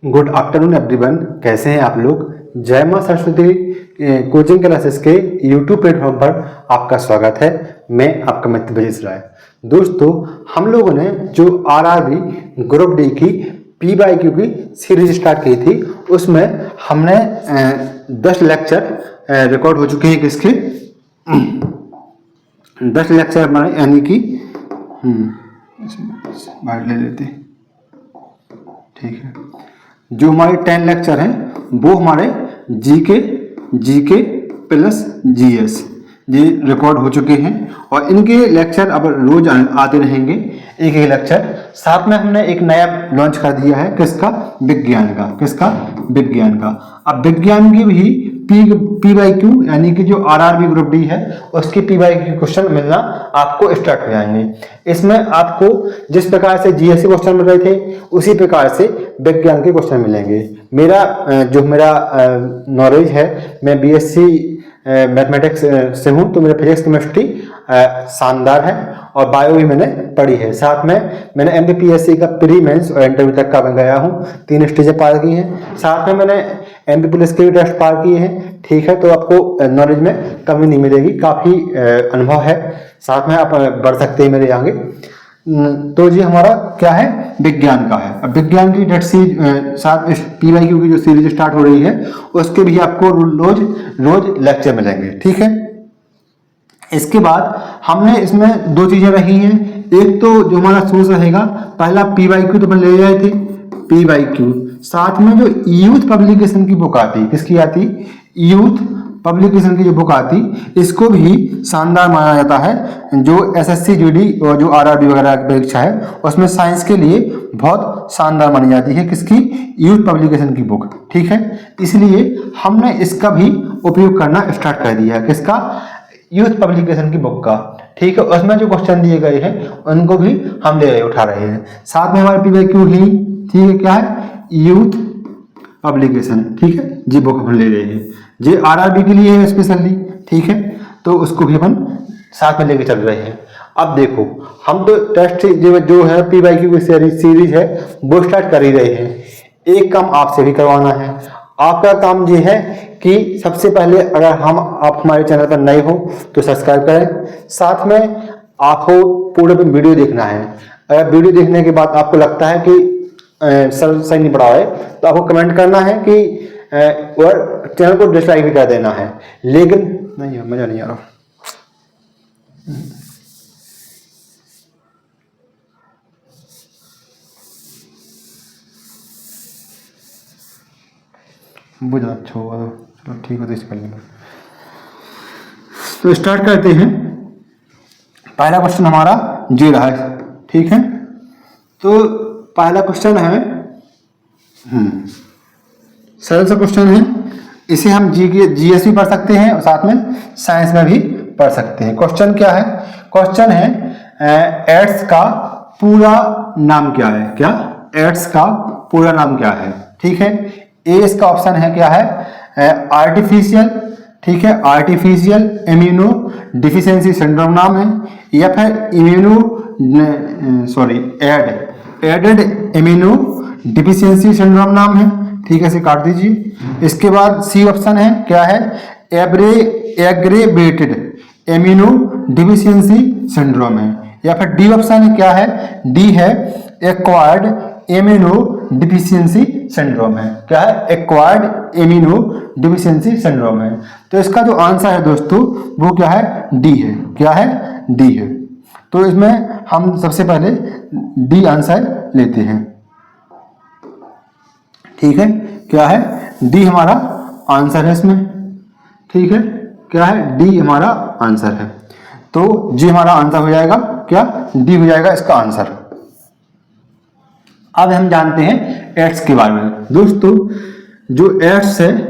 Good afternoon everyone. कैसे हैं आप लोग। जय मां सरस्वती कोचिंग क्लासेस के यूट्यूब प्लेटफॉर्म पर आपका स्वागत है। मैं आपका मित्र ब्रजेश राय। दोस्तों, हम लोगों ने जो आरआरबी ग्रुप डी की पीवाईक्यू की सीरीज स्टार्ट की थी, उसमें हमने 10 लेक्चर रिकॉर्ड हो चुके हैं। किसके 10 लेक्चर हमारे, यानी कि बाहर ले लेते, ठीक है। जो हमारे 10 लेक्चर हैं वो हमारे जीके प्लस जीएस ये रिकॉर्ड हो चुके हैं, और इनके लेक्चर अब रोज आते रहेंगे, एक एक लेक्चर। साथ में हमने एक नया लॉन्च कर दिया है, किसका, विज्ञान का। किसका, विज्ञान का। अब विज्ञान की भी पीवाईक्यू यानी कि जो आरआरबी ग्रुप डी है उसकी पीवाईक्यू क्वेश्चन मिलना आपको स्टार्ट हो जाएंगे। इसमें आपको जिस प्रकार से जीएस के क्वेश्चन मिल रहे थे उसी प्रकार से विज्ञान के क्वेश्चन मिलेंगे। मेरा नॉलेज है, मैं बीएससी मैथमेटिक्स से हूँ, तो मेरा फिजिक्स केमिस्ट्री शानदार है, और बायो भी मैंने पढ़ी है। साथ में मैंने एमपीपीएससी का प्री मेंस और इंटरव्यू तक का मैं गया हूँ, 3 स्टेजें पार की हैं। साथ में मैंने एमपी पुलिस के भी टेस्ट पार किए हैं, ठीक है। तो आपको नॉलेज में कमी नहीं मिलेगी, काफ़ी अनुभव है। साथ में आप बढ़ सकते हैं मेरे आगे। तो जी हमारा क्या है, विज्ञान का है। अब विज्ञान की डेट साथ पीवाईक्यू की जो सीरीज स्टार्ट हो रही है उसके भी आपको रोज लेक्चर मिलेंगे, ठीक है। इसके बाद हमने इसमें 2 चीजें रखी हैं। एक तो जो हमारा सोर्स रहेगा, पहला पीवाईक्यू तो अपन ले आए थे, पीवाईक्यू। साथ में जो यूथ पब्लिकेशन की बुक आती, किसकी आती, यूथ पब्लिकेशन की जो बुक आती, इसको भी शानदार माना जाता है। जो एसएससी जीडी और जो आरआरबी वगैरह की परीक्षा है उसमें साइंस के लिए बहुत शानदार मानी जाती है, किसकी, यूथ पब्लिकेशन की बुक, ठीक है। इसलिए हमने इसका भी उपयोग करना स्टार्ट कर दिया है, किसका, यूथ पब्लिकेशन की बुक का, ठीक है। उसमें जो क्वेश्चन दिए गए हैं उनको भी हम उठा रहे हैं। साथ में हमारे पीवाईक्यू ही, ठीक है, क्या है, यूथ पब्लिकेशन, ठीक है, जी बुक हम ले रहे हैं। ये आरआरबी के लिए है स्पेशली, ठीक है। तो उसको भी अपन साथ में लेके चल रहे हैं। अब देखो, हम तो टेस्ट जो है पीवाईक्यू की सीरीज है वो स्टार्ट कर ही रहे हैं। एक काम आपसे भी करवाना है। आपका काम ये है कि सबसे पहले अगर आप हमारे चैनल पर नए हो तो सब्सक्राइब करें। साथ में आपको पूरे वीडियो देखना है। अगर वीडियो देखने के बाद आपको लगता है कि सर सही नहीं पढ़ा है तो आपको कमेंट करना है कि और चैनल को डिसलाइक भी कर देना है। लेकिन नहीं, मजा नहीं आ रहा। बहुत अच्छा होगा, चलो ठीक है, तो इसे कर लेंगे। तो स्टार्ट करते हैं। पहला क्वेश्चन हमारा ये रहा है, ठीक है। तो पहला क्वेश्चन है, सरल सा क्वेश्चन है। इसे हम जीएस भी पढ़ सकते हैं और साथ में साइंस में भी पढ़ सकते हैं। क्वेश्चन क्या है, क्वेश्चन है एड्स का पूरा नाम क्या है। क्या, एड्स का पूरा नाम क्या है, ठीक है। ए इसका ऑप्शन है, क्या है, आर्टिफिशियल, ठीक है, आर्टिफिशियल इम्यूनो डिफिशियंसी सिंड्रोम नाम है, या फिर एडेड इम्यूनो डिफिशियंसी सिंड्रोम नाम है, ठीक है। इसे काट दीजिए। इसके बाद सी ऑप्शन है, क्या है, एग्रेवेटेड इम्यूनो डिफिशियंसी सिंड्रोम है, या फिर डी ऑप्शन है, क्या है, डी है एक्वायर्ड इम्यूनो डिफिशियंसी सिंड्रोम है। क्या है, एक्वायर्ड इम्यूनो डिफिशियंसी सिंड्रोम है। तो इसका जो आंसर है दोस्तों वो क्या है, डी है। क्या है, डी है। तो इसमें हम सबसे पहले डी आंसर लेते हैं, ठीक है। क्या है, डी हमारा आंसर है इसमें, ठीक है। क्या है, डी हमारा आंसर है। तो जी हमारा आंसर हो जाएगा, क्या, डी हो जाएगा इसका आंसर। अब हम जानते हैं एड्स के बारे में। दोस्तों, जो एड्स है,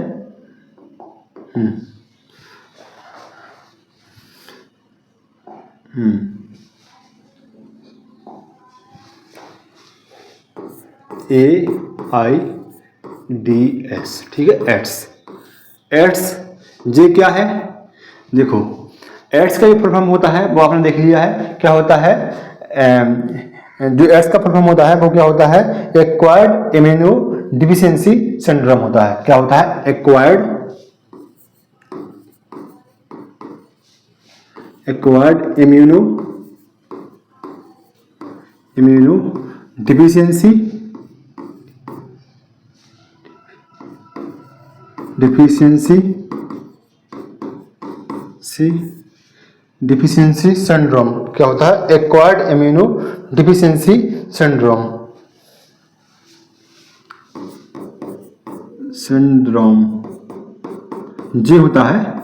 AIDS, ठीक है, एड्स ये क्या है, देखो एड्स का जो फुल फॉर्म होता है वो आपने देख लिया है। क्या होता है, जो एड्स का फुल फॉर्म होता है वो क्या होता है, एक्वायर्ड इम्यूनो डिफिशियंसी सिंड्रोम होता है। क्या होता है? Acquired immuno deficiency syndrome. क्या होता है? Acquired immuno deficiency syndrome. ये होता है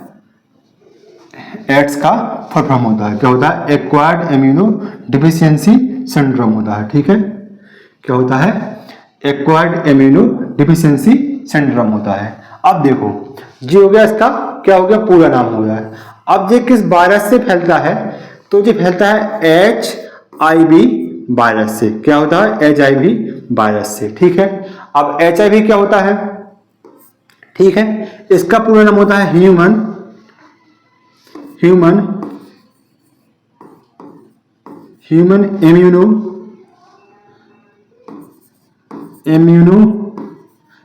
एड्स का फुल फॉर्म होता है। क्या होता है? एक्वायर्ड इम्यूनो डिफिशियंसी सिंड्रोम होता है। ठीक है, क्या होता है? एक्वायर्ड इम्यूनो डिफिशियंसी सिंड्रोम होता है। अब देखो, ये हो गया इसका क्या हो गया? पूरा नाम हो गया। अब ये किस वायरस से फैलता है? तो ये फैलता है HIV वायरस से। क्या होता है? HIV वायरस से। ठीक है, अब HIV क्या होता है? ठीक है, इसका पूरा नाम होता है ह्यूमन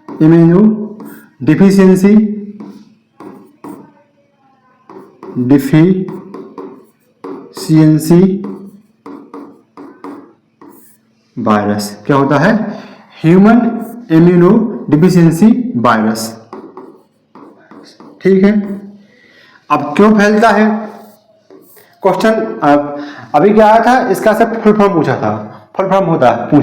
इम्यूनो डिफिशियंसी वायरस। क्या होता है? Human immuno deficiency virus. ठीक है, अब क्यों फैलता है? क्वेश्चन अभी क्या आया था? इसका सब फुल फॉर्म पूछा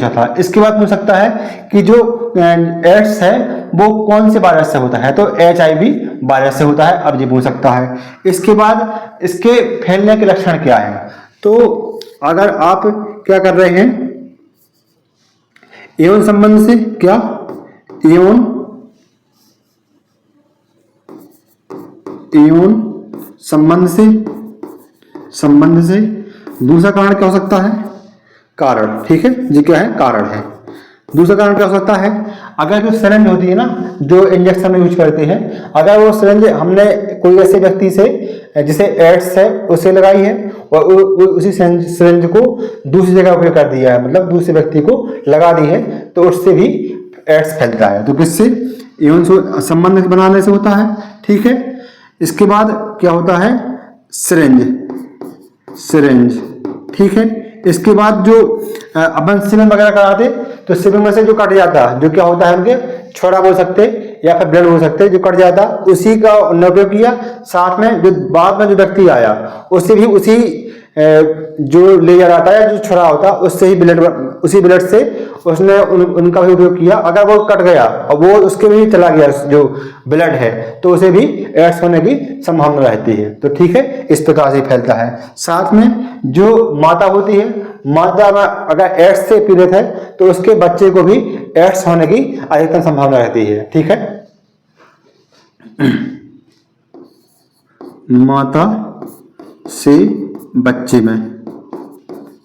था। इसके बाद पूछ सकता है कि जो एड्स है वो कौन से वायरस से होता है? तो HIV वायरस से होता है। अब ये पूछ सकता है। इसके बाद इसके फैलने के लक्षण क्या है? तो अगर आप क्या कर रहे हैं, एवं संबंध से, क्या एवं संबंध से दूसरा कारण क्या हो सकता है? कारण। ठीक है, ये क्या है? कारण है। दूसरा कारण क्या हो सकता है? अगर जो सिरिंज होती है ना, जो इंजेक्शन में यूज करते हैं, अगर वो सिरिंज हमने कोई ऐसे व्यक्ति से जिसे एड्स है उसे लगाई है और उसी सिरिंज को दूसरी जगह उपयोग कर दिया है, मतलब दूसरे व्यक्ति को लगा दी है, तो उससे भी एड्स फैलता है। तो किससे? एवं संबंध बनाने से होता है। ठीक है, इसके बाद क्या होता है? सिरिंज। ठीक है, इसके बाद जो अपन सीमेंट वगैरह कराते तो सीमेंट में से जो कट जाता, जो क्या होता है, उनके छोड़ा बोल सकते या फिर ब्लड बोल सकते, जो कट जाता उसी का उपयोग किया। साथ में जो बाद में जो व्यक्ति आया उससे भी उसी जो लेयर आता है, जो छोड़ा होता, उससे ही उसी ब्लड से उसने उनका भी उपयोग किया। अगर वो कट गया और वो उसके भी चला गया जो ब्लड है, तो उसे भी एड्स होने की संभावना रहती है। तो ठीक है, इस प्रकार से फैलता है। साथ में जो माता होती है, माता में अगर एड्स से पीड़ित है तो उसके बच्चे को भी एड्स होने की अधिकतम संभावना रहती है। ठीक है, माता से बच्चे में।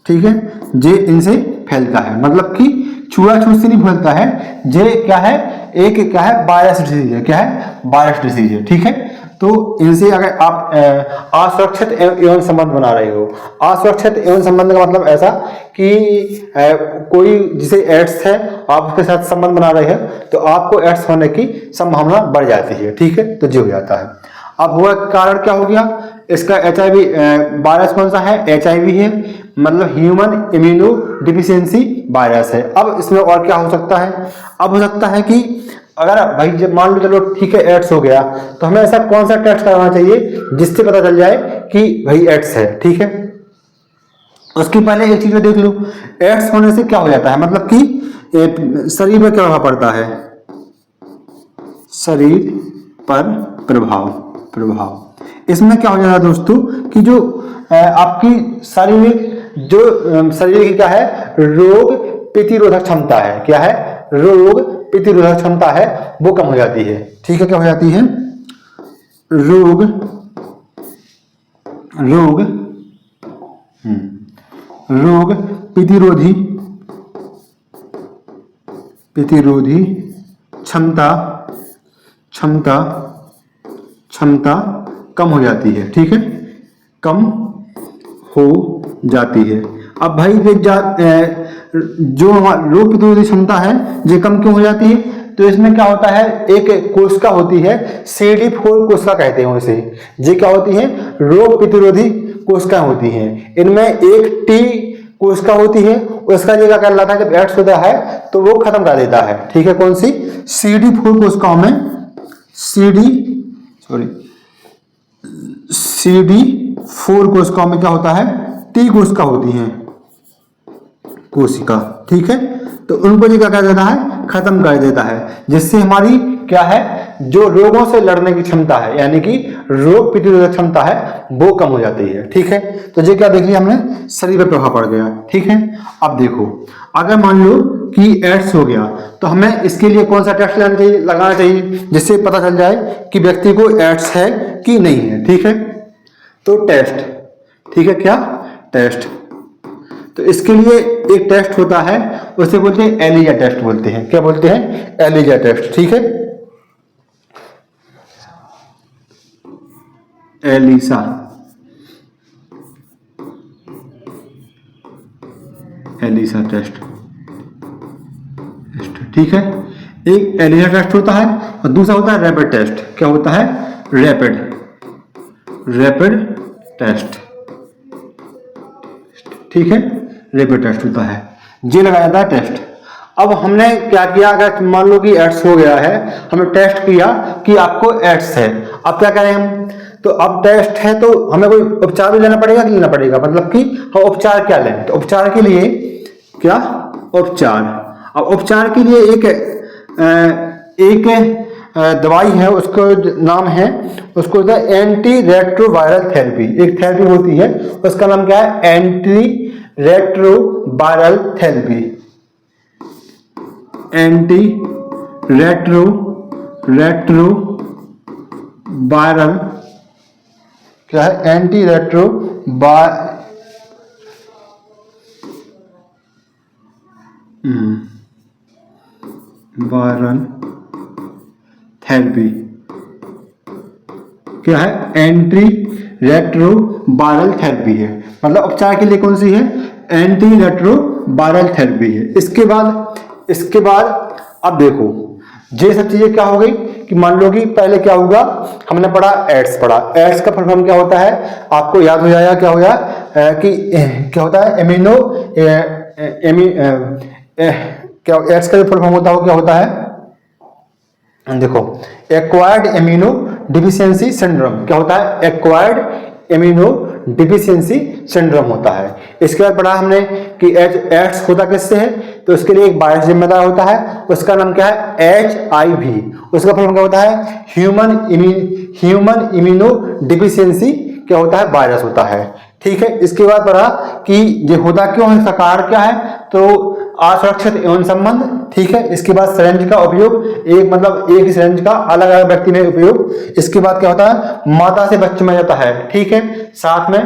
ठीक है, ये इनसे फैलता है, मतलब कि छुआछूत से नहीं फैलता है। ये क्या है? एक क्या है? वायरस डिसीज है। क्या है? वायरस डिसीज है। ठीक है, तो इनसे अगर आप असुरक्षित एवं संबंध बना रहे हो, असुरक्षित एवं संबंध का मतलब ऐसा कि कोई जिसे एड्स है आप उसके साथ संबंध बना रहे हैं तो आपको एड्स होने की संभावना बढ़ जाती है। ठीक है, तो ये हो जाता है। अब हुआ कारण क्या हो गया? इसका HIV वायरस कौन सा है? HIV है, मतलब ह्यूमन इम्यूनो डिफिशियंसी वायरस है। अब इसमें और क्या हो सकता है? अब हो सकता है कि अगर भाई जब मान लो चलो ठीक है एड्स हो गया, तो हमें ऐसा कौन सा टेस्ट करवाना चाहिए जिससे पता चल जाए कि भाई एड्स है। ठीक है, उसके पहले एक चीज देख लो, एड्स होने से क्या हो जाता है, मतलब कि शरीर में क्या प्रभाव पड़ता है? शरीर पर प्रभाव। इसमें क्या हो जाता है दोस्तों कि जो आपकी शरीर की क्या है? रोग प्रतिरोधक क्षमता है। क्या है? रोग प्रतिरोधक क्षमता है, वो कम हो जाती है। ठीक है, क्या हो जाती है? रोग प्रतिरोधी क्षमता कम हो जाती है। ठीक है, कम हो जाती है। अब भाई जो रोग प्रतिरोधी क्षमता है ये कम क्यों हो जाती है? तो इसमें क्या होता है, एक कोशिका होती है CD4 कोशिका कहते हैं उसे। ये क्या होती है, रोग प्रतिरोधी कोशिका होती हैं। इनमें एक T कोशिका होती है, उसका ये क्या कहलाता है, जब एड्स होता है तो वो खत्म कर देता है। ठीक है, कौन सी, CD4 कोशिकाओं में CD4 कोशिकाओं में क्या होता है, T कोशिका होती है, कोशिका। ठीक है, तो उनको ये क्या कर देता है, खत्म कर देता है, जिससे हमारी क्या है, जो रोगों से लड़ने की क्षमता है, यानी कि रोग प्रतिरोधक क्षमता है, वो कम हो जाती है। ठीक है, तो ये क्या देख लिया हमने, शरीर पर प्रभाव पड़ गया। ठीक है, अब देखो, अगर मान लो कि एड्स हो गया तो हमें इसके लिए कौन सा टेस्ट लगाना चाहिए, जिससे पता चल जाए कि व्यक्ति को एड्स है कि नहीं है। ठीक है, तो टेस्ट, ठीक है, क्या टेस्ट, तो इसके लिए एक टेस्ट होता है, उसे बोलते हैं एलिजा टेस्ट बोलते हैं। क्या बोलते हैं, एलिजा टेस्ट। ठीक है, एलिसा टेस्ट। ठीक है, एक एलिजा टेस्ट होता है और दूसरा होता है रैपिड टेस्ट। क्या होता है, रैपिड टेस्ट। ठीक है, रैपिड टेस्ट होता है, ये लगाया जाता है टेस्ट। अब हमने क्या किया, अगर मान लो कि एड्स हो गया है, हमने टेस्ट किया कि आपको एड्स है, अब क्या करें हम, तो अब टेस्ट है तो हमें कोई उपचार भी लेना पड़ेगा कि लेना पड़ेगा, मतलब कि हम उपचार क्या लें, तो उपचार के लिए क्या, उपचार, अब उपचार के लिए एक दवाई है, उसको नाम है, उसको एंटी रेट्रोवायरल थेरेपी, एक थेरेपी होती है, उसका नाम क्या है, anti retroviral therapy, anti retroviral, क्या है, एंटी रेट्रोवायरल थेरेपी, क्या है, एंटी रेट्रोवायरल थेरेपी है, मतलब उपचार के लिए कौन सी है, एंटी रेट्रोवायरल थेरेपी है। इसके बाद अब देखो, ये सब चीजें क्या हो गई कि मान लो कि पहले क्या होगा, हमने पढ़ा एड्स, एड्स का फुल फॉर्म क्या होता है, आपको याद हो जाएगा, क्या होगा कि क्या होता है, क्या एड्स का जो फुल फॉर्म होता है वो क्या होता है, देखो, एक्वायर्ड इम्यूनो डिफिशियंसी सिंड्रोम। क्या होता है, एक्वायर्ड इम्यूनो डिफिशियंसी सिंड्रोम होता है। इसके बाद पढ़ा हमने कि एड्स होता किससे है, तो उसके लिए एक वायरस जिम्मेदार होता है, उसका नाम क्या है, HIV। उसका फुल फॉर्म क्या होता है, ह्यूमन इम्यूनो डिफिशियंसी क्या होता है, वायरस होता है। ठीक है, इसके बाद पढ़ा कि ये होता क्यों है, इसका कारण क्या है, तो असुरक्षित यौन संबंध। ठीक है, इसके बाद सिरिंज का उपयोग, एक ही सिरिंज का अलग अलग व्यक्ति में उपयोग। इसके बाद क्या होता है, माता से बच्चे में जाता है। ठीक है, साथ में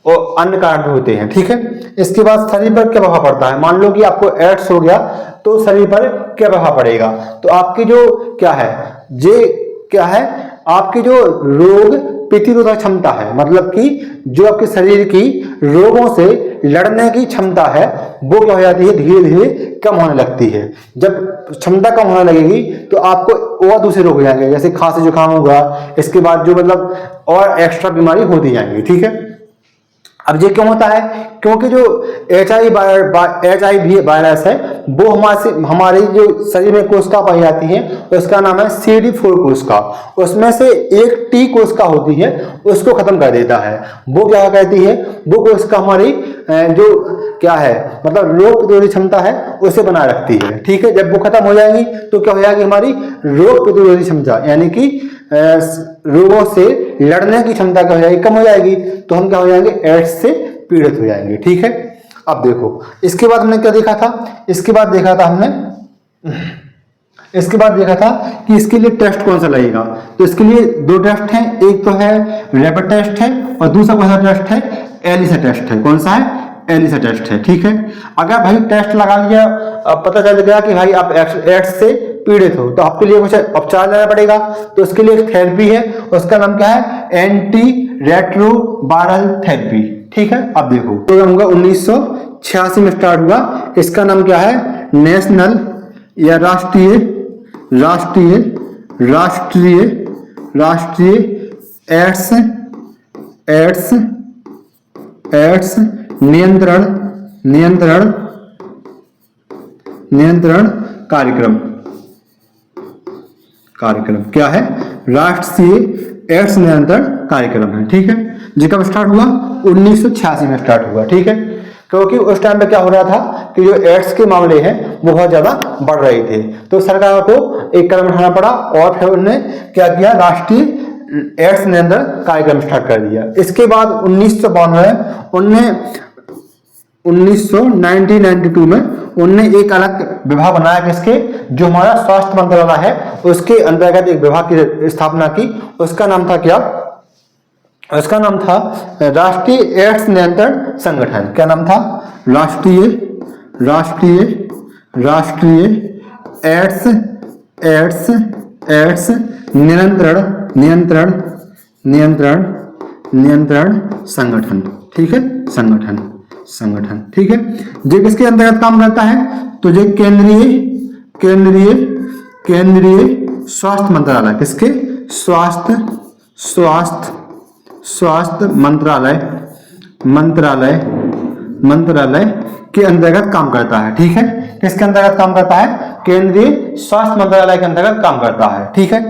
और अन्य कारण भी होते हैं। ठीक है, इसके बाद शरीर पर क्या प्रभाव पड़ता है, मान लो कि आपको एड्स हो गया तो शरीर पर क्या प्रभाव पड़ेगा, तो आपकी जो क्या है, ये क्या है, आपकी जो रोग प्रतिरोधक क्षमता है, मतलब कि जो आपके शरीर की रोगों से लड़ने की क्षमता है, वो क्या हो जाती है, धीरे धीरे कम होने लगती है। जब क्षमता कम होने लगेगी तो आपको और दूसरे रोग हो जाएंगे, जैसे खांसी जुकाम होगा, इसके बाद जो और एक्स्ट्रा बीमारी होती जाएंगी। ठीक है, अब ये क्यों होता है, क्योंकि जो HIV वायरस है वो हमारे जो शरीर में कोशिका पाई जाती है, उसका नाम है CD4 कोशिका, उसमें से एक T कोशिका होती है, उसको खत्म कर देता है। वो क्या कहती है, वो कोशिका हमारी जो क्या है, मतलब रोग प्रतिरोधी क्षमता है उसे बनाए रखती है। ठीक है, जब वो खत्म हो जाएगी तो क्या हो जाएगी, हमारी रोग प्रतिरोधी क्षमता, यानी कि रोगों से लड़ने की क्षमता क्या हो जाएगी, कम हो जाएगी, तो हम क्या हो जाएंगे, एड्स से पीड़ित हो जाएंगे। ठीक है, अब देखो, इसके बाद हमने क्या देखा था, इसके बाद देखा था कि इसके लिए टेस्ट कौन सा लगेगा, तो इसके लिए दो टेस्ट हैं, एक तो है रैपिड टेस्ट है और दूसरा कौन सा टेस्ट है, एलिसा टेस्ट है। कौन सा है, एलिसा टेस्ट है। ठीक है, अगर भाई टेस्ट लगा लिया, पता चल गया कि भाई आप एड्स से पीड़ित हो, तो आपके लिए कुछ उपचार लेना पड़ेगा, तो उसके लिए एक थेरेपी है, उसका नाम क्या है, एंटी रेट्रोवायरल थेरेपी। ठीक है, अब देखो, प्रोग्राम होगा 1986 में स्टार्ट हुआ, इसका नाम क्या है, नेशनल या राष्ट्रीय राष्ट्रीय राष्ट्रीय राष्ट्रीय एड्स एड्स एड्स नियंत्रण नियंत्रण नियंत्रण कार्यक्रम कार्यक्रम क्या है? राष्ट्रीय एड्स नियंत्रण कार्यक्रम है। ठीक है, जी कब स्टार्ट हुआ? 1986 में स्टार्ट हुआ। ठीक है, क्योंकि उस टाइम पे क्या हो रहा था कि जो एड्स के मामले हैं वो बहुत ज्यादा बढ़ रहे थे, तो सरकार को एक कदम उठाना पड़ा और फिर उन्होंने क्या किया? राष्ट्रीय एड्स नियंत्रण कार्यक्रम स्टार्ट कर दिया। इसके बाद 1992 में उनने एक अलग विभाग बनाया, किसके? जो हमारा स्वास्थ्य मंत्रालय है उसके अंतर्गत एक विभाग की स्थापना की। उसका नाम था क्या? उसका नाम था राष्ट्रीय एड्स नियंत्रण संगठन। क्या नाम था? राष्ट्रीय राष्ट्रीय राष्ट्रीय एड्स एड्स एड्स नियंत्रण नियंत्रण नियंत्रण नियंत्रण संगठन। ठीक है, संगठन संगठन। ठीक है, ये किसके अंतर्गत काम करता है? तो ये केंद्रीय केंद्रीय केंद्रीय स्वास्थ्य मंत्रालय, किसके? स्वास्थ्य स्वास्थ्य स्वास्थ्य मंत्रालय मंत्रालय मंत्रालय के अंतर्गत काम करता है। ठीक है, किसके अंतर्गत काम करता है? केंद्रीय स्वास्थ्य मंत्रालय के अंतर्गत काम करता है। ठीक है,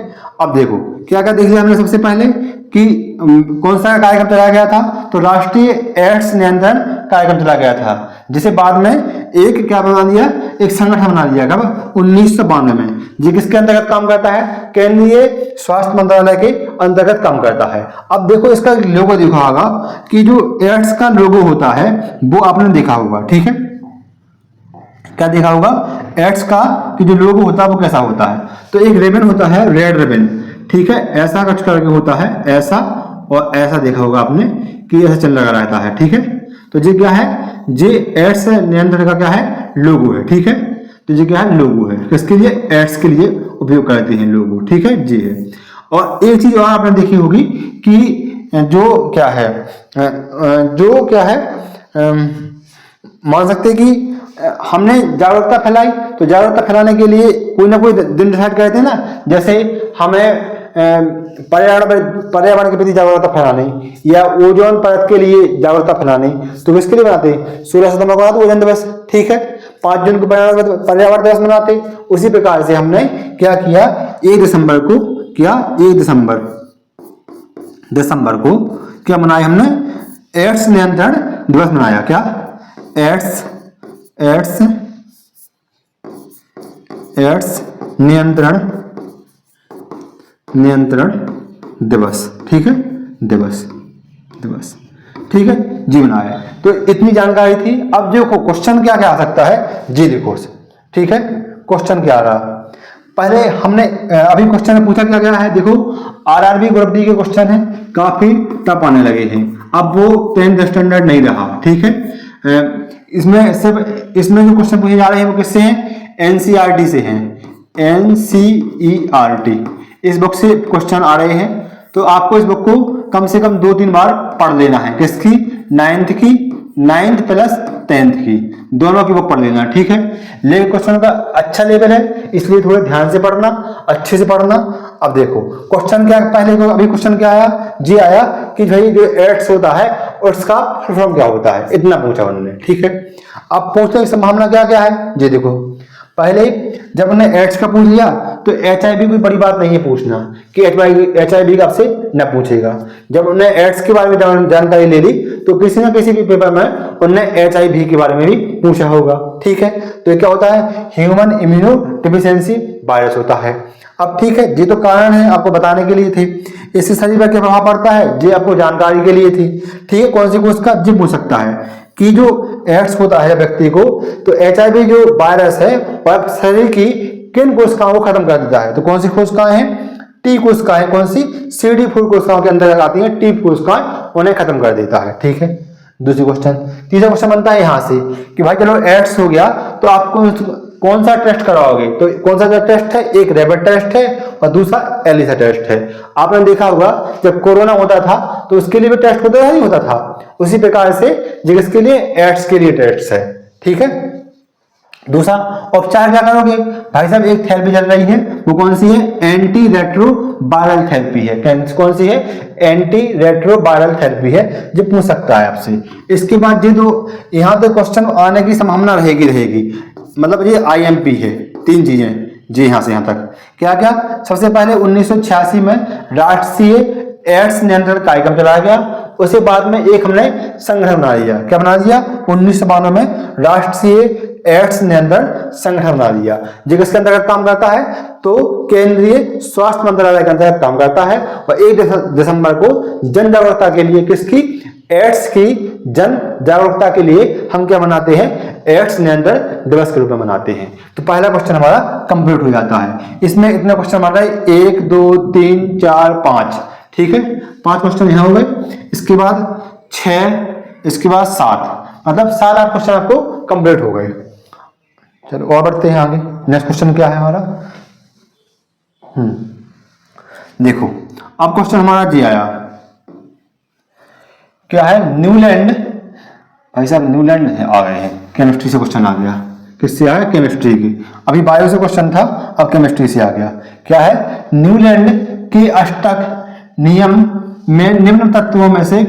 अब देखो क्या क्या देख लिया हमने सबसे पहले कि कौन सा कार्यक्रम चलाया गया था? तो राष्ट्रीय एड्स नियंत्रण कार्यक्रम चलाया गया था, जिसे बाद में एक क्या बना दिया? एक संगठन बना दिया। कब? 1992 में। जी किसके अंतर्गत काम करता है? केंद्रीय स्वास्थ्य मंत्रालय के अंतर्गत काम करता है। अब देखो इसका लोगो देखा होगा कि जो एड्स का लोगो होता है वो आपने देखा होगा। ठीक है, क्या देखा होगा? एड्स का कि जो लोगो होता है वो कैसा होता है? तो एक रिबन होता है, रेड रिबन। ठीक है, ऐसा कट करके होता है, ऐसा और ऐसा देखा होगा आपने कि ऐसा चल लगा रहता है। ठीक है, तो ये क्या है? ये एड्स नियंत्रण का क्या है? लोगो है। ठीक है, तो ये क्या है? लोगो है। किसके लिए? एड्स के लिए उपयोग करते हैं लोगो। ठीक है, जी है। और एक चीज और आपने देखी होगी कि जो क्या है मान सकते कि हमने जागरूकता फैलाई, तो जागरूकता फैलाने के लिए कोई ना कोई दिन डिसाइड करते हैं ना। जैसे हमें पर्यावरण के प्रति जागरूकता फैलानी या ओजोन परत के लिए जागरूकता फैलानी, तो किसके लिए बनाते? 16 सितंबर को बनाते ओजोन दिवस। ठीक है, 5 जून को पर्यावरण दिवस मनाते। उसी प्रकार से हमने क्या किया? 1 दिसंबर को क्या? 1 दिसंबर को क्या मनाया हमने? एड्स नियंत्रण दिवस मनाया। क्या? एड्स नियंत्रण दिवस। ठीक है, दिवस। ठीक है जी, बनाया। तो इतनी जानकारी थी। अब देखो क्वेश्चन क्या क्या आ सकता है, जी देखो। ठीक है, क्वेश्चन क्या आ रहा? पहले हमने अभी क्वेश्चन में पूछा क्या क्या है? देखो आरआरबी ग्रुप डी के क्वेश्चन है, काफी टफ आने लगे हैं। अब वो 10th स्टैंडर्ड नहीं रहा। ठीक है, इसमें जो क्वेश्चन पूछे जा रहे हैं वो किससे हैं? एनसीईआरटी से हैं। एनसीईआरटी इस बुक से क्वेश्चन आ रहे हैं, तो आपको इस बुक को कम से कम 2-3 बार पढ़ लेना है। किसकी? 9th प्लस 10th की, दोनों की बुक पढ़ लेना। ठीक है, लेकिन क्वेश्चन का अच्छा लेवल है, इसलिए थोड़े ध्यान से पढ़ना, अच्छे से पढ़ना। अब देखो क्वेश्चन क्या, पहले को अभी क्वेश्चन क्या आया? जी आया कि भाई जो एड्स होता है उसका फुल फॉर्म क्या होता है, इतना पूछा उन्होंने। ठीक है, अब पूछने की संभावना क्या क्या है? जी देखो, पहले जब उन्होंने एड्स का पूछ लिया तो HIV कोई बड़ी बात नहीं है पूछना कि HIV का आपसे न पूछेगा। जब उन्होंने एड्स के बारे में जानकारी ले ली तो किसी न किसी भी पेपर में उन्होंने HIV के बारे में भी पूछा होगा। ठीक है, तो ये क्या होता है? ह्यूमन इम्यूनो डिफिशियंसी वायरस होता है। अब ठीक है, ये तो कारण है आपको बताने के लिए थे। इससे शरीर पर क्या प्रभाव पड़ता है, ये आपको जानकारी के लिए थी। ठीक है, कौन सी कोशिश का जी पूछ सकता है कि जो एड्स होता है व्यक्ति को, तो HIV जो वायरस है वह शरीर की किन कोशिकाओं को खत्म कर देता है? तो कौन सी कोशिकाएं हैं? टी कोशिकाएं। कौन सी? CD4 कोशिकाओं के अंतर्गत आती हैं। टी कोशिकाएं उन्हें खत्म कर देता है। ठीक है, दूसरी क्वेश्चन। तीसरा क्वेश्चन बनता है यहां से कि भाई चलो एड्स हो गया तो आपको कौन सा टेस्ट करवाओगे? तो कौन सा टेस्ट है? एक रैपिड टेस्ट है और दूसरा एलिसा टेस्ट है। आपने देखा होगा जब कोरोना होता था तो उसके लिए भी टेस्ट होता नहीं होता था, उसी प्रकार से जिसके लिए एड्स के लिए टेस्ट है। ठीक है, दूसरा उपचार क्या करोगे भाई साहब, एक थेरेपी चल रही है, वो कौन सी है, एंटी रेट्रोवायरल थेरेपी है। कौन सी है, एंटी रेट्रोवायरल थेरेपी है, जो पूछ सकता है आपसे। इसके बाद ये तो यहाँ तो क्वेश्चन आने की संभावना रहेगी, मतलब ये आईएमपी है, 3 चीजें जी यहाँ से यहाँ तक। क्या क्या, सबसे पहले 1986 में राष्ट्रीय एड्स नियंत्रण कार्यक्रम चलाया गया। उसके बाद में एक हमने संगठन बना लिया, क्या बना दिया, 1992 में राष्ट्रीय एड्स नियंत्रण संगठन बना दिया, जो किसके अंतर्गत काम करता है, तो केंद्रीय स्वास्थ्य मंत्रालय के अंतर्गत काम करता है। और 1 दिसंबर को जन जागरूकता के लिए, किसकी, एड्स की जन जागरूकता के लिए हम क्या मनाते हैं, एड्स नियंत्रण दिवस के रूप में मनाते हैं। तो पहला क्वेश्चन हमारा कंप्लीट हो जाता है। इसमें इतने क्वेश्चन हमारा 1 2 3 4 5, ठीक है, 5 क्वेश्चन यहाँ हो गए। इसके बाद 6, इसके बाद 7, मतलब सारा क्वेश्चन आपको कंप्लीट हो गए। चलो और बढ़ते हैं आगे। नेक्स्ट क्वेश्चन क्या है हमारा, देखो अब क्वेश्चन हमारा जी आया, क्या है, न्यूलैंड, भाई साहब न्यूलैंड आ गए हैं, केमिस्ट्री से क्वेश्चन आ गया। किससे आया, केमिस्ट्री की। अभी बायो से क्वेश्चन था, अब केमिस्ट्री से आ गया। क्या है, न्यूलैंड के अष्टक नियम में निम्न तत्वों में से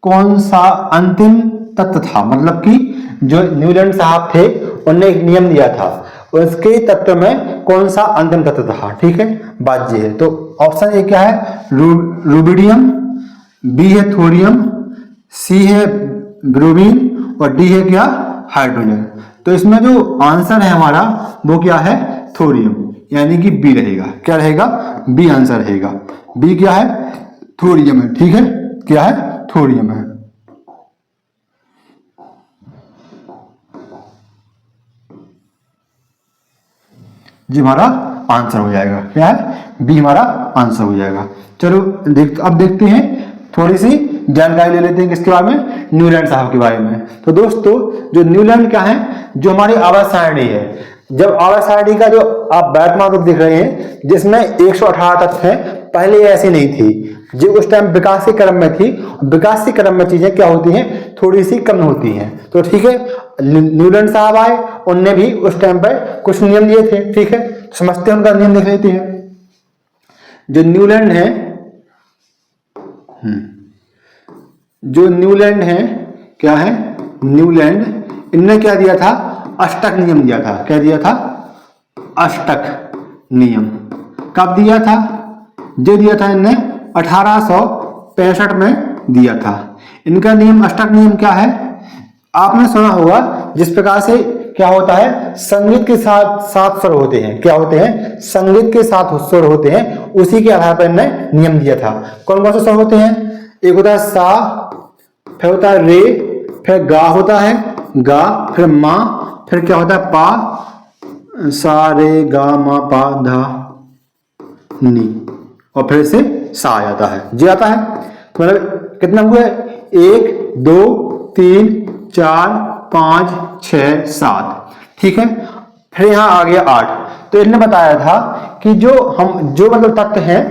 कौन सा अंतिम तत्व था, मतलब कि जो न्यूलैंड साहब थे उन्होंने एक नियम दिया था, उसके तत्व में कौन सा अंतिम तत्व था, ठीक है, बात ये है। तो ऑप्शन ए क्या है, रुबिडियम, बी है थोरियम, सी है ब्रोमीन और डी है क्या, हाइड्रोजन। तो इसमें जो आंसर है हमारा वो क्या है, थोरियम, यानी कि बी रहेगा। क्या रहेगा, बी आंसर रहेगा। बी क्या है, थोरियम है, ठीक है, क्या है, थोरियम है। जी हमारा आंसर हो जाएगा, क्या है, बी हमारा आंसर हो जाएगा। चलो अब देखते हैं, थोड़ी सी जानकारी ले लेते हैं किसके बारे में, न्यूलैंड साहब के बारे में। तो दोस्तों जो न्यूलैंड क्या है, जो हमारी आवर्त सारणी है, जब आवर्त सारणी का जो आप वर्तमान रूप देख रहे हैं, जिसमें 118 तत्व हैं, पहले ऐसी नहीं थी, जो उस टाइम विकासीय क्रम में थी। विकासीय क्रम में चीजें क्या होती हैं, थोड़ी सी कम होती हैं। तो ठीक है, न्यूलैंड साहब आए, उनने भी उस टाइम पर कुछ नियम दिए थे, ठीक है, समझते हैं, उनका नियम देख लेते हैं। जो न्यूलैंड है, जो न्यूलैंड है, क्या है, न्यूलैंड, इनने क्या दिया था, अष्टक नियम दिया था। क्या दिया था, अष्टक नियम। कब दिया था, जो दिया था इनने 1865 में दिया था। इनका नियम, अष्टक नियम क्या है, आपने सुना होगा, जिस प्रकार से क्या होता है, संगीत के साथ 7 स्वर होते हैं। क्या होते हैं, संगीत के 7 स्वर होते हैं, उसी के आधार पर इनने नियम दिया था। कौन कौन से स्वर होते हैं, एक होता है सा, फिर होता है रे, फिर गा होता है, गा, फिर मा, फिर क्या होता है पा, सा रे गा मा पा धा नी, और फिर से सा आ जाता है, जी आता है। तो मतलब कितना हुआ, 1 2 3 4 5 6 7, ठीक है। फिर यहाँ आ गया 8। तो इन्होंने बताया था कि जो मतलब तत्व हैं,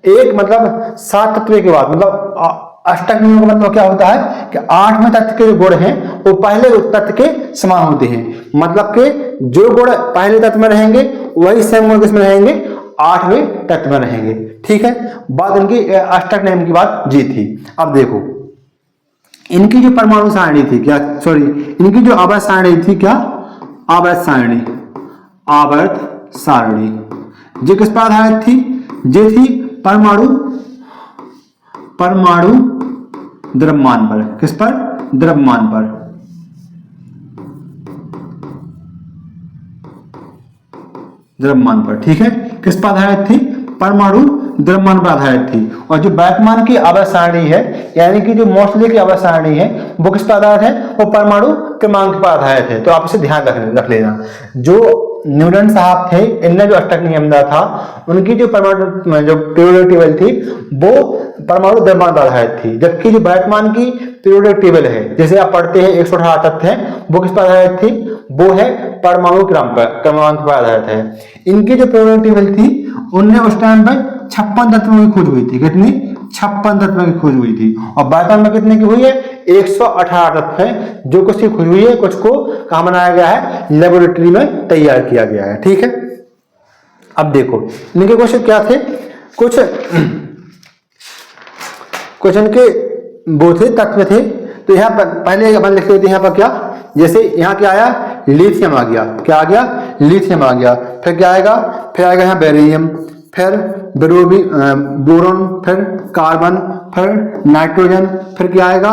एक मतलब 7 तत्व के बाद, मतलब अष्टक नियम का मतलब क्या होता है कि 8वें तत्व के जो गुण हैं वो पहले तत्व के समान होते हैं। मतलब कि जो गुण पहले तत्व में रहेंगे वही सेम गुण किसमें रहेंगे, 8वें तत्व में रहेंगे, ठीक है। बात इनकी अष्टक नियम की बात जी थी। अब देखो इनकी जो परमाणु सारणी थी, क्या, सॉरी, इनकी जो आवर्त सारणी थी, क्या, आवर्त सारणी, आवर्त सारणी, जो किस पर आधारित थी, जो थी परमाणु द्रव्यमान पर। किस पर, द्रव्यमान पर। द्रव्यमान पर, ठीक है, किस पर आधारित थी, परमाणु द्रव्यमान पर आधारित थी। और जो वर्तमान की आवर्त सारणी है, यानी कि जो मोस्टली की आवर्त सारणी है, वो किस पर आधारित है, वो परमाणु क्रमांक पर आधारित है। तो आप इसे ध्यान रख लेना। जो न्यूटन साहब थे, इनने जो अष्टक नियम दिया था, उनकी जो परमाणु जो पीरियोडिक टेबल थी वो परमाणु द्रव्यमान पर आधारित थी। जबकि जो वर्तमान की पीरियोडिक टेबल है, जैसे आप पढ़ते हैं 118 तत्व हैं, वो किस पर आधारित थी, वो है परमाणु क्रमांक पर आधारित है। इनकी जो पीरियोडिक टेबल थी, उनने उस टाइम पर 56 तत्वों की खोज हुई थी। कितनी, 56 तत्वों की खोज हुई थी। और वर्तमान में कितने की हुई है? 118 तत्व है, जो कुछ की खोज हुई है, कुछ को कहाँ बनाया गया है? लेबोरेटरी में तैयार किया गया है। ठीक है, अब देखो इनके क्वेश्चन क्या थे। कुछ क्वेश्चन के वो थे, तत्व थे। तो यहाँ पर पहले अपन लिख लेते हैं यहाँ पर क्या, जैसे यहाँ क्या आया? लिथियम आ गया। क्या आ गया? लिथियम आ गया। फिर क्या आएगा? फिर आएगा यहाँ बेरियम, फिर बोरॉन, फिर कार्बन, फिर नाइट्रोजन, फिर क्या आएगा?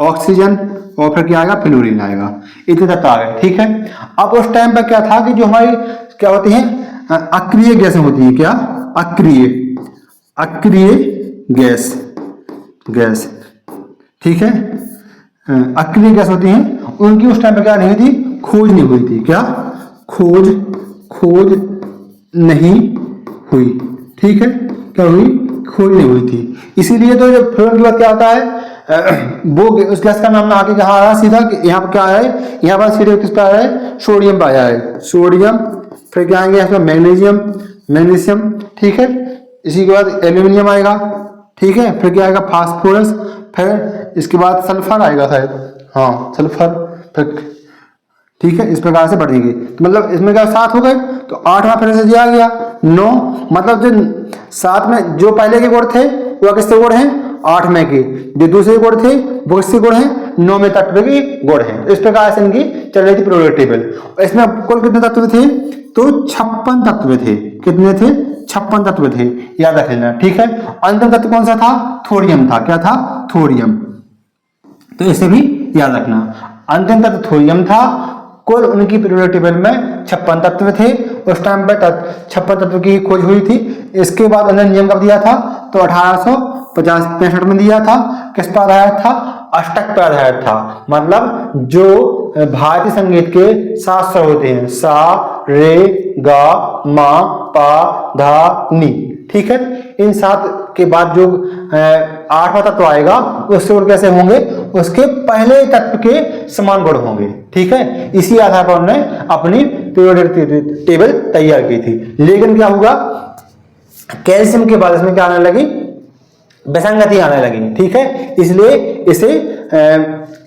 ऑक्सीजन, और फिर क्या आएगा? फ्लोरीन आएगा। इतने तत्व आ गए। ठीक है, अब उस टाइम पर क्या था कि जो हमारी क्या होती है, अक्रिय गैसें होती है। क्या? अक्रिय गैस। ठीक है, अक्रिय गैस होती हैं, उनकी उस टाइम पे क्या नहीं हुई थी? खोज नहीं हुई थी। क्या? खोज नहीं हुई। ठीक है, क्या हुई? खोज नहीं हुई थी। इसीलिए तो जब फ्लोरीन की बात क्या होता है, वो उस गैस का नाम आगे कहाँ आया सीधा? यहाँ पर क्या आया है? यहाँ पर सीधे किस पे आया है? सोडियम पे आया है। सोडियम, फिर क्या आएंगे इसमें? मैग्नीशियम। ठीक है, इसी के बाद एल्यूमिनियम आएगा। ठीक है, फिर क्या आएगा? फास्फोरस, फिर इसके बाद सल्फर आएगा शायद। हाँ, सल्फर, फिर ठीक है, इस प्रकार से बढ़ेंगे। तो मतलब इसमें क्या 7 हो गए, तो 8वां फिर से दिया गया 9। मतलब जो 7 में जो पहले के गुण थे वो किससे गुण हैं? 8 में के। जो दूसरे गुण थे वो किससे गुण हैं? 9 में तत्व के गुण हैं। तो इस प्रकार से इनकी चल रही थी पीरियोडिक टेबल। इसमें कुल कितने तत्व थे? तो 56 तत्व थे। कितने थे? 56 तत्व थे, याद रख लेना। ठीक है, अंतिम तत्व कौन सा था? थोरियम था। क्या था? थोरियम। तो इसे भी याद रखना, अंतिम तत्व थोरियम था। कुल उनकी पीरियोडिक टेबल में 56 तत्व थे। उस टाइम पर 56 तत्व की खोज हुई थी। इसके बाद उन्होंने नियम कब दिया था? तो 1865 में दिया था। किस पर आधारित था? अष्टक पर आधारित था। मतलब जो भारतीय संगीत के 7 स्वर होते हैं, सा, रे, गा, मा, पा, धा, नी। ठीक है, इन 7 के बाद जो 8वां तत्व आएगा उससे गुण कैसे होंगे? उसके पहले तत्व के समान गुण होंगे। ठीक है, इसी आधार पर उन्होंने अपनी पीरियोडिक टेबल तैयार की थी। लेकिन क्या हुआ? कैल्शियम के बाद इसमें क्या आने लगी? विसंगति आने लगी। ठीक है, इसलिए इसे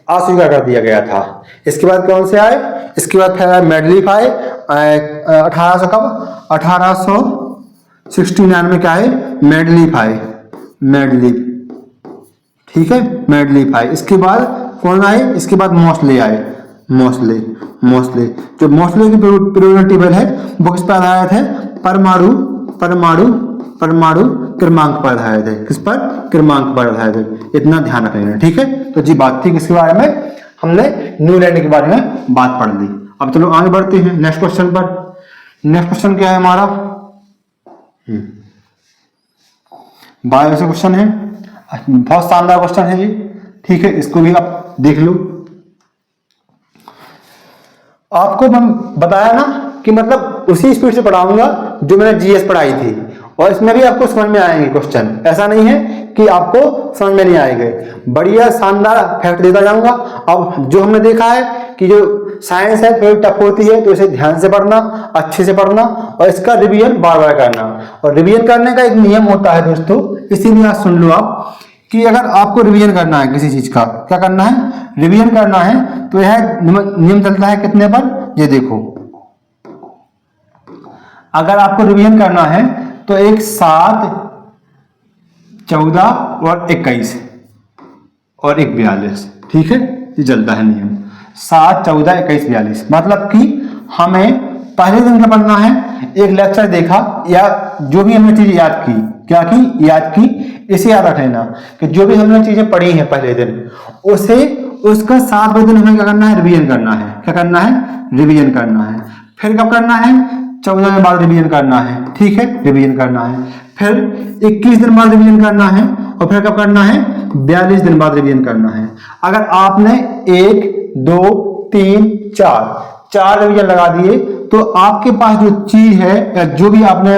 अस्वीकार कर दिया गया था। इसके बाद कौन से आए? इसके बाद फिर आए मेडलीफ आए। 1800 कब? 1869 में क्या है? मेडलीफ आए। ठीक है, मेडलीफ आए। इसके बाद कौन आए? इसके बाद मोस्ले आए। मोस्ले जो मोस्ले की पीरियोडिक टेबल है वो किस पर आधारित है? परमाणु क्रमांक पर आधारित है। किस पर? क्रमांक पर आधारित है। इतना ध्यान रखना। ठीक है, तो जी बात थी किसके बारे में? हमने न्यूलैंड के बारे में बात पढ़ ली। अब चलो आगे बढ़ते हैं नेक्स्ट क्वेश्चन पर। नेक्स्ट क्वेश्चन क्या है हमारा? बायो से क्वेश्चन है, बहुत शानदार क्वेश्चन है ये। ठीक है, इसको भी आप देख लो। आपको हम बताया ना कि मतलब उसी स्पीड से पढ़ाऊंगा जो मैंने जीएस पढ़ाई थी, और इसमें भी आपको समझ में आएंगे क्वेश्चन। ऐसा नहीं है कि आपको समझ में नहीं आएंगे। बढ़िया शानदार फैक्ट देता जाऊंगा। अब जो हमने देखा है कि जो साइंस है थोड़ी टफ होती है, तो इसे ध्यान से पढ़ना, अच्छे से पढ़ना, और इसका रिवीजन बार बार करना। और रिवीजन करने का एक नियम होता है दोस्तों, इसीलिए आज सुन लो आप कि अगर आपको रिवीजन करना है किसी चीज का, क्या करना है? रिवीजन करना है। तो यह नियम चलता है कितने पर? ये देखो, अगर आपको रिवीजन करना है तो एक 7, 14 और 21 और एक 42। ठीक है, ये चलता है नियम 7, 14, 21, 42। मतलब कि हमें पहले दिन क्या पढ़ना है? एक लेक्चर देखा या जो भी हमने चीज याद की, क्या की? याद की। इसे याद रख लेना कि जो भी हमने चीजें पढ़ी हैं पहले दिन, उसे उसका 7वें दिन हमें क्या करना है? रिवीजन करना है। क्या करना है? रिवीजन करना है। फिर कब करना है? 14 दिन बाद रिवीजन करना है। ठीक है, रिवीजन करना है। फिर 21 दिन बाद रिवीजन करना है। और फिर कब करना है? 42 दिन बाद रिवीजन करना है। अगर आपने 1, 2, 3, 4 रिवीजन लगा दिए, तो आपके पास जो चीज है या जो भी आपने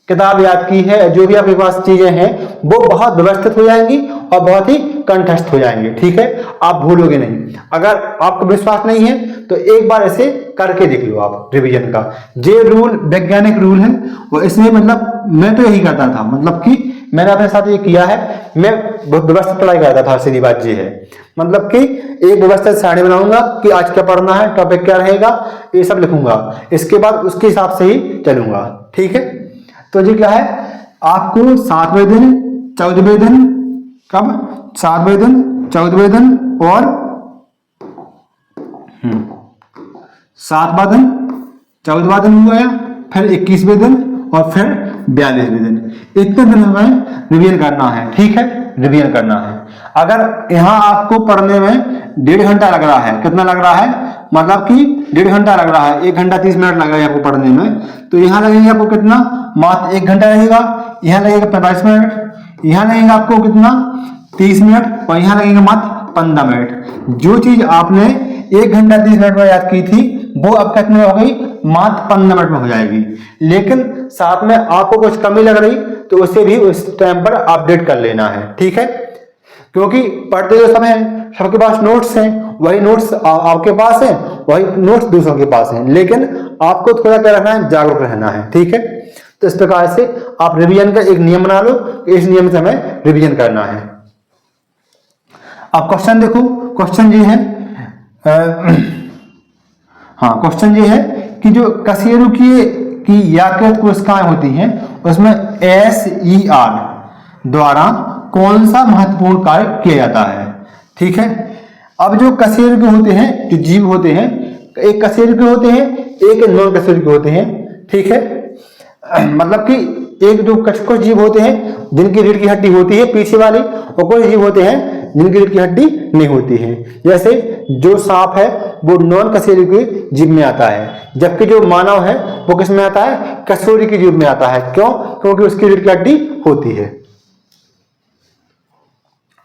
किताब याद की है, जो भी आपके पास चीजें हैं, वो बहुत व्यवस्थित हो जाएंगी और बहुत ही कंठस्थ हो जाएंगे। ठीक है, आप भूलोगे नहीं। अगर आपको विश्वास नहीं है तो एक बार ऐसे करके देख लो आप रिवीजन का। ये रूल वैज्ञानिक रूल है, और इसमें मतलब मैं तो यही करता था, मतलब कि मैंने अपने साथ ये किया है, मैं व्यवस्थित पढ़ाई करता था, सीधी बात ये है। मतलब कि एक व्यवस्थित सारणी बनाऊंगा कि आज क्या पढ़ना है, टॉपिक क्या रहेगा, ये सब लिखूंगा, इसके बाद उसके हिसाब से ही चलूंगा। ठीक है, तो जी क्या है, आपको 7वें दिन, 14वें दिन, कब 7वें दिन, 14वें दिन और 7वां दिन, 14वां दिन हो गया, फिर 21वें दिन और फिर 42वें दिन, इतने दिन हमें रिवीजन करना है। ठीक है, रिवीजन करना है। अगर यहाँ आपको पढ़ने में 1.5 घंटा लग रहा है, कितना लग रहा है, मतलब कि 1.5 घंटा लग रहा है, 1 घंटा 30 मिनट लग रहा है आपको पढ़ने में, तो यहाँ लगेगा आपको कितना, मात्र 1 घंटा लगेगा, यहाँ लगेगा 45 मिनट, यहाँ लगेगा आपको कितना 30 मिनट और यहाँ लगेगा मात्र 15 मिनट। जो चीज आपने 1 घंटा 30 मिनट में याद की थी वो अब कितने में हो गई, मात्र 15 मिनट में हो जाएगी। लेकिन साथ में आपको कुछ कमी लग रही तो उसे भी उस टाइम पर अपडेट कर लेना है। ठीक है, क्योंकि पढ़ते जो सब हैं, सबके पास नोट्स हैं, वही नोट्स आपके पास हैं, वही नोट्स दूसरों के पास हैं, लेकिन आपको थोड़ा क्या रहना है, जागरूक रहना है। ठीक है, तो इस प्रकार से आप रिवीजन का एक नियम बना लो, इस नियम से हमें रिवीजन करना है। अब क्वेश्चन देखो, क्वेश्चन ये है हाँ, क्वेश्चन ये है कि जो कशेरुकी की याकृत कोशिकाएं होती हैं उसमें SER द्वारा कौन सा महत्वपूर्ण कार्य किया जाता है। ठीक है, अब जो कशेरुकी होते हैं, जो जीव होते हैं, एक कशेरुकी होते हैं, एक नॉन कशेरुकी होते हैं। ठीक है, मतलब कि एक जो कुछ जीव होते हैं जिनकी रीढ़ की हड्डी होती है पीछे वाली, और कुछ जीव होते हैं जिनकी रीढ़ की हड्डी नहीं होती है। जैसे जो सांप है वो नॉन कशेरुकी जीव में आता है, जबकि जो मानव है वो किस में आता है, कशेरुकी जीव में आता है। क्यों, क्योंकि उसकी रीढ़ की हड्डी होती है।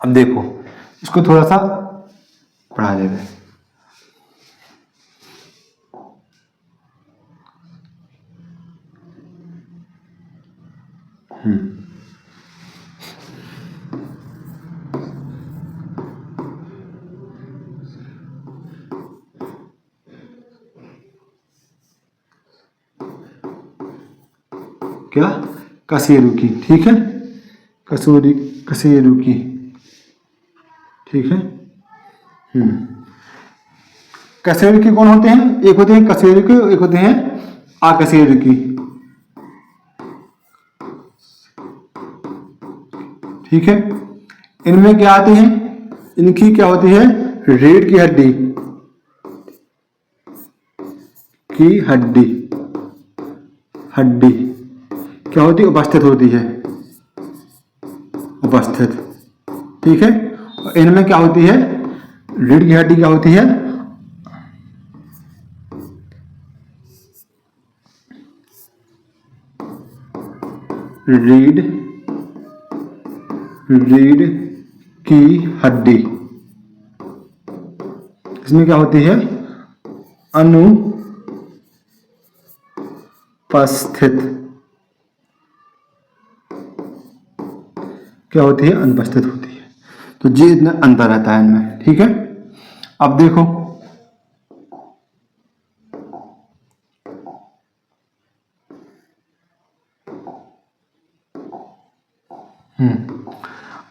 अब देखो, इसको थोड़ा सा पढ़ा देते हैं। क्या, कशेरुकी। ठीक है, कशेरुकी। ठीक है, कशेरुकी कौन होते हैं, एक होते हैं कशेरुकी, एक होते हैं अकशेरुकी। ठीक है, इनमें क्या आते हैं, इनकी क्या होती है, रीढ़ की हड्डी हड्डी क्या होती है, उपस्थित होती है, उपस्थित। ठीक है, और इनमें क्या होती है, रीढ़ की हड्डी क्या होती है, रीढ़ की हड्डी, इसमें क्या होती है, अनुपस्थित, क्या होती है, अनुपस्थित होती है। तो ये इतना अंतर रहता है इनमें। ठीक है, अब देखो,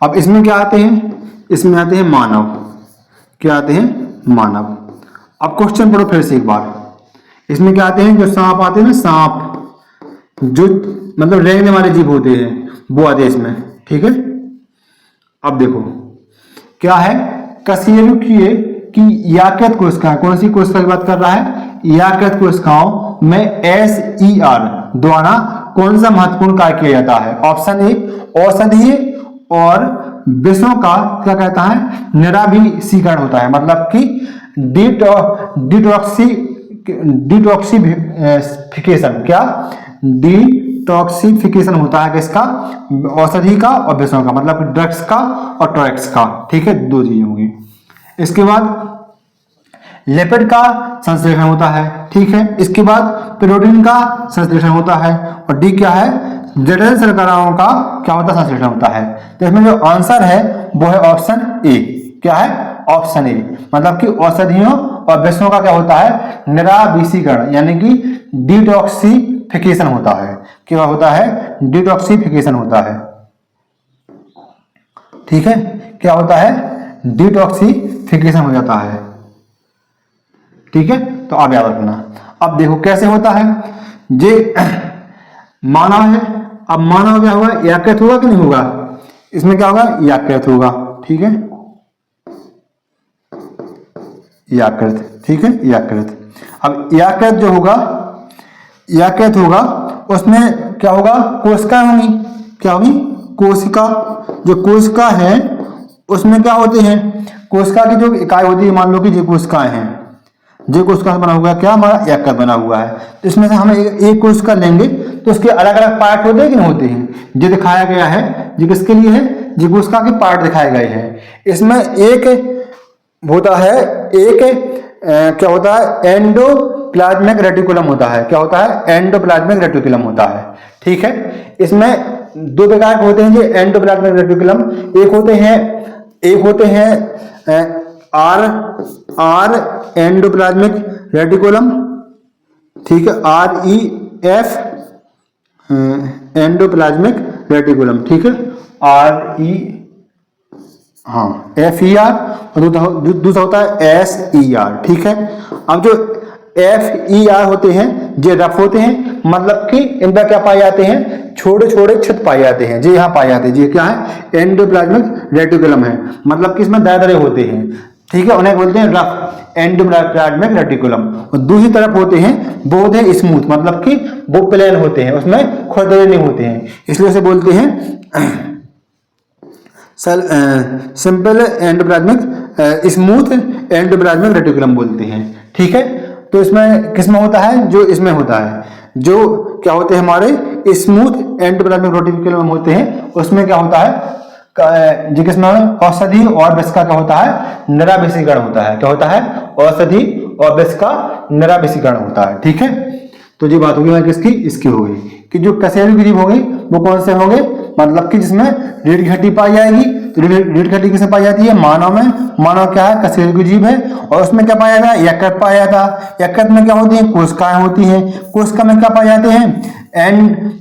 अब इसमें क्या आते हैं, इसमें आते हैं मानव, क्या आते हैं, मानव। अब क्वेश्चन पढ़ो फिर से एक बार, इसमें क्या आते हैं, जो सांप आते हैं ना, सांप जो मतलब रेंगने वाले जीव होते हैं वो आते हैं इसमें। ठीक है, अब देखो क्या है, कशेरुकी की याकृत कोशिकाएं, कौन सी कोशिका की बात कर रहा है, याकृत कोशिकाओं में SER द्वारा कौन सा महत्वपूर्ण कार्य किया जाता है। ऑप्शन ए औषधीय और विषों का क्या कहता है, निराभिषीकरण होता है, मतलब कि डिटॉक्सिफिकेशन, क्या डिटॉक्सिफिकेशन होता है किसका, औषधि का और विषयों का, मतलब ड्रग्स का और टॉक्स का। ठीक है, दो चीजें होंगी। इसके बाद लिपिड का संश्लेषण होता है। ठीक है, इसके बाद प्रोटीन का संश्लेषण होता है, और डी क्या है, जटिल शर्कराओं का क्या होता है, संश्लेषण होता है। तो इसमें जो आंसर है वो है ऑप्शन ए। क्या है, ऑप्शन ए, मतलब कि औषधियों और विषयों का क्या होता है, निराभिषीकरण, यानी कि डिटॉक्सिफिकेशन होता है। क्या होता है, डिटॉक्सिफिकेशन होता है। ठीक है, क्या होता है, डिटॉक्सिफिकेशन हो जाता है। ठीक है, तो आप याद रखना। अब देखो कैसे होता है, जे मानव है, अब मानव क्या होगा, यकृत होगा कि नहीं होगा, इसमें क्या होगा, यकृत होगा। ठीक है, यकृत, ठीक है, यकृत। अब यकृत जो होगा, यकृत होगा, उसमें क्या होगा, कोशिका होंगी, क्या होगी, कोशिका। जो कोशिका है उसमें क्या होते हैं, कोशिका की जो इकाई होती है, मान लो कि जो कोशिकाएं हैं, जो कोशिका से बना हुआ है क्या, हमारा यकृत बना हुआ है। तो इसमें से हम एक कोशिका लेंगे तो उसके अलग अलग पार्ट होते हैं कि नहीं होते हैं, जो दिखाया गया है, जो किसके लिए है, जो कोशिका के पार्ट दिखाए गए हैं। इसमें एक होता है, एक क्या होता है, एंडोप्लाज्मिक रेटिकुलम होता है। क्या होता है, एंडोप्लाज्मिक रेटिकुलम होता है। ठीक है, इसमें दो प्रकार के होते हैं ये एंडोप्लाज्मिक रेटिकुलम। एक होते हैं आर एंडोप्लाज्मिक रेटिकुलम, ठीक है, REF एंडोप्लाज्मिक रेटिकुलम, ठीक है, FER, और दूसरा होता है SER। ठीक है, अब जो FER होते हैं ये रफ होते हैं, मतलब कि इनका क्या पाए जाते हैं, छोटे छोटे छत पाए जाते हैं, जी यहाँ पाए जाते हैं। ये क्या है, एंडोप्लाज्मिक रेटिकुलम है, मतलब कि इसमें दायरे होते हैं। ठीक है, उन्हें बोलते हैं रफ एंडोप्लाज्मिक रेटिकुलम। और दूसरी तरफ होते हैं वो होते हैं स्मूथ, मतलब कि वो प्लेन होते हैं, उसमें खुरदरे नहीं होते हैं, इसलिए उसे बोलते हैं simple endoplasmic, smooth endoplasmic reticulum बोलते हैं। ठीक है, तो इसमें किसमें होता है, जो इसमें होता है, जो क्या होते हैं हमारे स्मूथ एंडोप्लाज्मिक रेटिकुलम होते हैं, उसमें क्या होता है, जी किसमें औषधि और विष का क्या होता है, निराभिषेकरण होता है। क्या होता है, औषधि और विष का निराभिषेकरण होता है। ठीक है, तो ये बात होगी हमारी किसकी, इसकी होगी कि जो कशेरुकी जीव होंगे वो कौन से होंगे, मतलब कि जिसमें रीढ़ की हड्डी पाई जाएगी। तो रीढ़ की हड्डी किसमें पाई जाती है, मानव में। मानव क्या है, कशेरुकी जीव है, और उसमें क्या पाया जाता है, यकृत पाया जाता है। यकृत में क्या होती है, कोशिकाएं होती हैं। कोशिका में क्या पाए जाते हैं,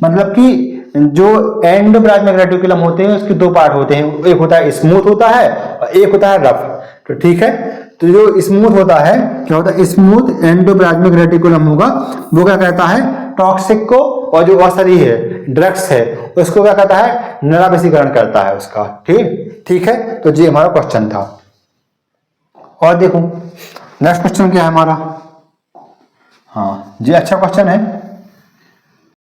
मतलब कि जो एंडोप्लाज्मिक रेटिकुलम होते हैं उसके दो पार्ट होते हैं, एक होता है स्मूथ होता है और एक होता है रफ। तो ठीक है, तो जो स्मूथ होता है, क्या होता है, स्मूथ एंडोप्लाज्मिक रेटिकुलम होगा, वो क्या कहता है, टॉक्सिक को, और जो औषधि है, ड्रग्स है, उसको क्या कहता है, निराभिषेकरण करता है उसका। ठीक है, तो ये हमारा क्वेश्चन था। और देखो नेक्स्ट क्वेश्चन क्या है हमारा, हाँ जी, अच्छा क्वेश्चन है।